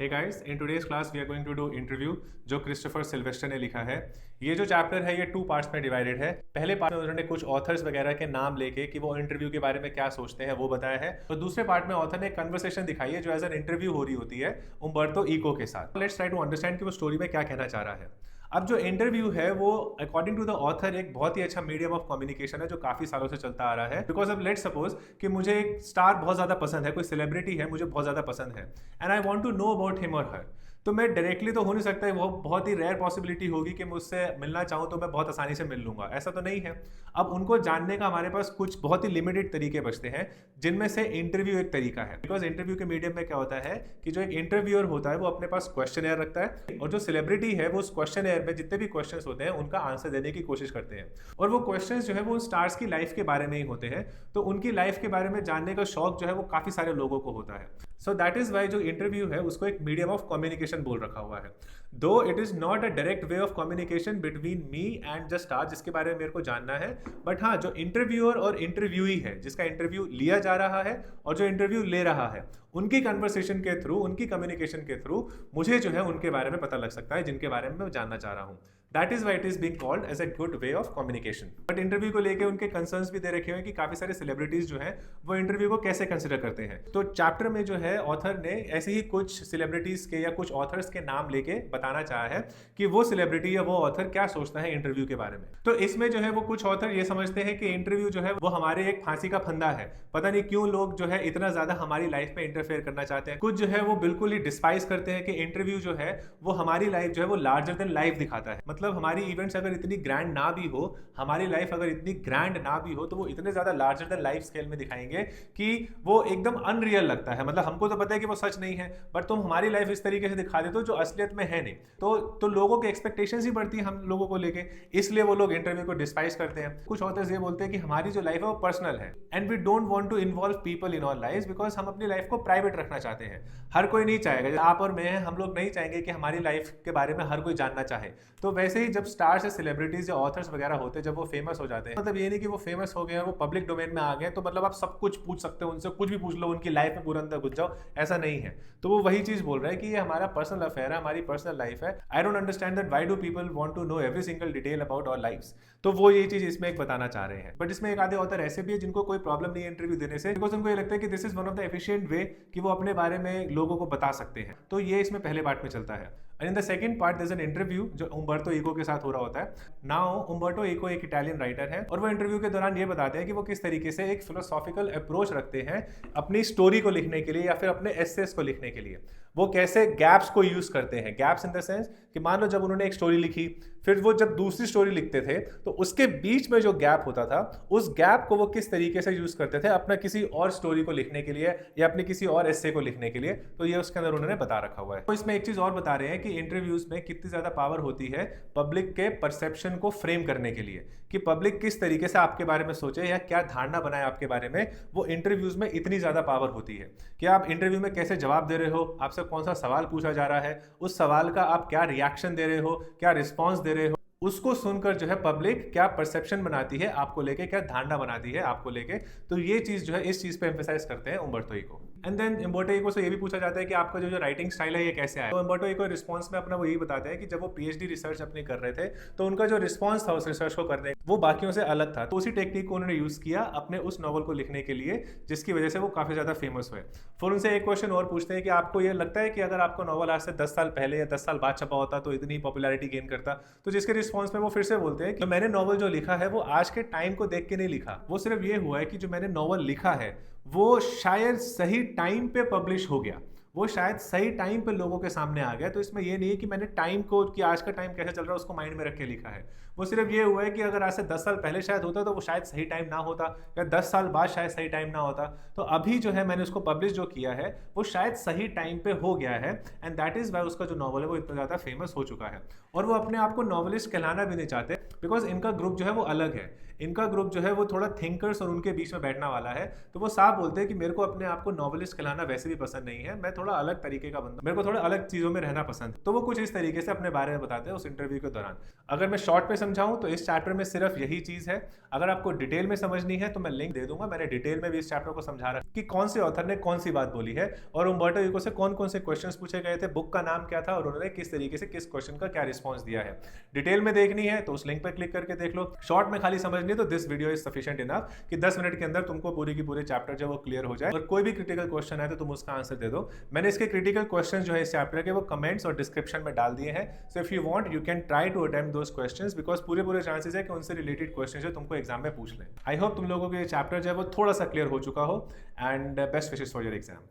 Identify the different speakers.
Speaker 1: Hey guys, in today's class we are going to do interview जो Christopher Sylvester ने लिखा है। ये जो चैप्टर है ये 2 पार्ट्स में डिवाइडेड है। पहले पार्ट में उन्होंने कुछ ऑथर्स वगैरह के नाम लेके कि वो इंटरव्यू के बारे में क्या सोचते हैं वो बताया है, और दूसरे पार्ट में ऑथर ने कन्वर्सेशन दिखाई है जो एज एन इंटरव्यू हो रही होती है उम्बर्तो इको के साथ। लेट्स ट्राई टू अंडरस्टैंड कि वो स्टोरी में क्या कहना चाह रहा है। अब जो इंटरव्यू है वो अकॉर्डिंग टू द ऑथर एक बहुत ही अच्छा मीडियम ऑफ कम्युनिकेशन है जो काफी सालों से चलता आ रहा है। बिकॉज अब लेट्स सपोज कि मुझे एक स्टार बहुत ज्यादा पसंद है, कोई सेलिब्रिटी है मुझे बहुत ज्यादा पसंद है, and I want to know about him और हर। तो मैं डायरेक्टली तो हो नहीं सकता है, वो बहुत ही रेयर पॉसिबिलिटी होगी कि मुझसे मिलना चाहूँ तो मैं बहुत आसानी से मिल लूंगा, ऐसा तो नहीं है। अब उनको जानने का हमारे पास कुछ बहुत ही लिमिटेड तरीके बचते हैं, जिनमें से इंटरव्यू एक तरीका है। बिकॉज इंटरव्यू के मीडियम में क्या होता है कि जो एक इंटरव्यूअर होता है वो अपने पास क्वेश्चन रखता है, और जो सेलिब्रिटी है वो उस क्वेश्चन में जितने भी क्वेश्चन होते हैं उनका आंसर देने की कोशिश करते हैं। और वो क्वेश्चन जो है वो स्टार्स की लाइफ के बारे में ही होते हैं, तो उनकी लाइफ के बारे में जानने का शौक जो है वो काफी सारे लोगों को होता है। सो दैट इज वाई जो इंटरव्यू है उसको एक मीडियम ऑफ कम्युनिकेशन बोल रखा हुआ है। दो it is not a direct way of communication between me and the star जिसके बारे में मेरे को जानना है, बट हाँ जो इंटरव्यूअर और इंटरव्यूई है जिसका इंटरव्यू लिया जा रहा है और जो इंटरव्यू ले रहा है, उनकी कन्वर्सेशन के थ्रू, उनकी कम्युनिकेशन के थ्रू मुझे जो है उनके बारे में पता लग सकता है जिनके बारे में मैं जानना चाह रहा हूँ। That is why it is being called as a good way of communication. But interview को लेके उनके कंसर्न्स भी दे रखे हुए कि काफी सारे सेलिब्रिटीज जो हैं वो इंटरव्यू को कैसे कंसिडर करते हैं। तो चैप्टर में जो है ऑथर ने ऐसे ही कुछ सेलिब्रिटीज के या कुछ ऑथर्स के नाम लेके बताना चाहा है कि वो सेलिब्रिटी या वो ऑथर क्या सोचता है इंटरव्यू के बारे में। तो इसमें जो है वो कुछ ऑथर ये समझते हैं कि इंटरव्यू जो है वो हमारे एक फांसी का फंदा है, पता नहीं क्यों लोग जो है इतना ज्यादा हमारी लाइफ में इंटरफेयर करना चाहते हैं। कुछ जो है वो बिल्कुल ही डिस्पाइस करते हैं कि इंटरव्यू जो है वो हमारी लाइफ जो है वो लार्जर देन लाइफ दिखाता है। मतलब हमारी इवेंट्स अगर इतनी ग्रैंड ना भी हो, हमारी लाइफ अगर इतनी ग्रैंड ना भी हो, तो वो इतने ज्यादा लार्जर देन लाइफ स्केल में दिखाएंगे कि वो एकदम अनरियल लगता है। मतलब हमको तो पता है कि वो सच नहीं है, बट तुम हमारी लाइफ इस तरीके से दिखा देते हो जो असलियत में है नहीं। तो लोगों की एक्सपेक्टेशंस ही बढ़ती है हम लोगों को लेके, इसलिए वो लोग इंटरव्यू को डिस्पाइस करते हैं। कुछ ऑथर्स ये बोलते हैं कि हमारी जो लाइफ है वो पर्सनल है and we don't want to involve people in our life because हम अपनी लाइफ को प्राइवेट रखना चाहते हैं। हर कोई नहीं चाहेगा, आप और मैं हैं, हम लोग नहीं चाहेंगे कि हमारी लाइफ के बारे में हर कोई जानना चाहे। तो वैसे ही जब स्टार्स या सेलिब्रिटीज या ऑथर्स वगैरह होते हैं, जब वो फेमस हो जाते हैं, मतलब ये नहीं कि वो फेमस हो गए हैं, वो पब्लिक डोमेन में आ गए तो मतलब आप सब कुछ पूछ सकते हो उनसे, कुछ भी पूछ लो, उनकी लाइफ में पूरा अंदर घुस जाओ, ऐसा नहीं है। तो वो वही चीज बोल रहा है कि ये हमारा पर्सनल अफेयर है, हमारी पर्सनल लाइफ है। I don't understand that why do people want to know every single detail about our lives. तो वो ये चीज इसमें एक बताना चाह रहे हैं। बट इसमें एक आधे ऑथर ऐसे भी है जिनको कोई प्रॉब्लम नहीं है इंटरव्यू देने से, बिकॉज उनको ये लगता है कि this is one of the efficient way कि वो अपने बारे में लोगों को बता सकते हैं। तो ये इसमें पहले पार्ट में चलता है। And in the second part there is an interview जो उम्बर्तो इको के साथ हो रहा होता है। नाउ उम्बर्तो इको एक इटालियन राइटर है, और वो इंटरव्यू के दौरान ये बताते हैं कि वो किस तरीके से एक फिलोसॉफिकल अप्रोच रखते हैं अपनी स्टोरी को लिखने के लिए या फिर अपने एसेस को लिखने के लिए। वो कैसे गैप्स को यूज करते हैं, गैप्स इन द सेंस कि मान लो जब उन्होंने एक स्टोरी लिखी, फिर वो जब दूसरी स्टोरी लिखते थे तो उसके बीच में जो गैप होता था, उस गैप को वो किस तरीके से यूज करते थे अपना किसी और स्टोरी को लिखने के लिए या अपने किसी और एस्से को लिखने के लिए। तो ये उसके अंदर उन्होंने बता रखा हुआ है। तो इसमें एक चीज और बता रहे हैं कि इंटरव्यूज में कितनी ज्यादा पावर होती है पब्लिक के परसेप्शन को फ्रेम करने के लिए, कि पब्लिक किस तरीके से आपके बारे में सोचे या क्या धारणा बनाए आपके बारे में। वो इंटरव्यूज में इतनी ज्यादा पावर होती है कि आप इंटरव्यू में कैसे जवाब दे रहे हो, आपसे कौन सा सवाल पूछा जा रहा है, उस सवाल का आप क्या रिएक्शन दे रहे हो, क्या रिस्पॉन्स दे रहे हो, उसको सुनकर जो है पब्लिक क्या परसेप्शन बनाती है आपको लेके, क्या धारणा बनाती है आपको लेके। तो ये चीज जो है इस चीज पे एम्फेसाइज करते हैं उम्बर्तो इको। एंड देन उम्बर्तो इको से ये भी पूछा जाता है कि आपका जो राइटिंग स्टाइल है ये कैसे आया। तो उम्बर्तो इको रिस्पॉन्स में अपना वो यही बताते हैं कि जब वो पीएचडी रिसर्च अपनी कर रहे थे तो उनका जो रिस्पॉन्स था उस रिसर्च को करने वो बाकियों से अलग था। तो उसी टेक्निक को उन्होंने यूज किया अपने उस नॉवल को लिखने के लिए, जिसकी वजह से वो काफी ज्यादा फेमस हुए। फिर उनसे एक क्वेश्चन और पूछते हैं कि आपको ये लगता है कि अगर आपका नॉवल आज से 10 साल पहले या 10 साल बाद छपा होता तो इतनी पॉपुलैरिटी गेन करता। तो जिसके रिस्पॉन्स में वो फिर से बोलते हैं कि मैंने नॉवल जो लिखा है वो आज के टाइम को देख के नहीं लिखा, वो सिर्फ ये हुआ है कि जो मैंने नॉवल लिखा है वो शायद सही टाइम पे पब्लिश हो गया, वो शायद सही टाइम पे लोगों के सामने आ गया। तो इसमें ये नहीं है कि मैंने टाइम को, कि आज का टाइम कैसे चल रहा है उसको माइंड में रख के लिखा है। वो सिर्फ ये हुआ है कि अगर आज से 10 साल पहले शायद होता तो वो शायद सही टाइम ना होता, या 10 साल बाद शायद सही टाइम ना होता। तो अभी जो है मैंने उसको पब्लिश जो किया है वो शायद सही टाइम पे हो गया है, एंड दैट इज वाई उसका जो नॉवल है वो इतना ज़्यादा फेमस हो चुका है। और वो अपने आप को नॉवलिस्ट कहलाना भी नहीं चाहते, बिकॉज इनका ग्रुप जो है वो अलग है। इनका ग्रुप जो है वो थोड़ा थिंकर्स और उनके बीच में बैठना वाला है। तो वो साफ बोलते हैं कि मेरे को अपने आप को नॉवलिस्ट कहलाना वैसे भी पसंद नहीं है, मैं थोड़ा अलग तरीके का बंदा, मेरे को थोड़ा अलग चीजों में रहना पसंद, तो वो कुछ इस तरीके से अपने बारे में बताते हैं उस इंटरव्यू के दौरान। अगर मैं शॉर्ट में समझाऊं तो इस चैप्टर में सिर्फ यही चीज है। अगर आपको डिटेल में समझनी है तो मैं लिंक दे दूंगा, मैंने डिटेल में भी इस चैप्टर को समझा रखा कि कौन से ऑथर ने कौन सी बात बोली है और उम्बर्टो इको से कौन कौन से क्वेश्चंस पूछे गए थे, बुक का नाम क्या था और उन्होंने किस तरीके से किस क्वेश्चन का क्या रिस्पॉन्स दिया है। डिटेल में देखनी है तो उस लिंक पर क्लिक करके देख लो, शॉर्ट में खाली समझनी है तो this video is sufficient enough कि 10 मिनट के अंदर तुमको पूरी की पूरे चैप्टर जो वो क्लियर हो जाए। और कोई भी क्रिटिकल क्वेश्चन है तो तुम उसका आंसर दे दो। मैंने इसके क्रिटिकल क्वेश्चन जो है इस चैप्टर के वो कमेंट्स और डिस्क्रिप्शन में डाल दिए हैं, so if you want you can try to attempt those questions, because पूरे चांसेस है कि उनसे रिलेटेड क्वेश्चन जो तुमको एग्जाम में पूछ लें। आई होप तुम लोगों को ये चैप्टर जो है वो थोड़ा सा क्लियर हो चुका हो, and best wishes for your exam.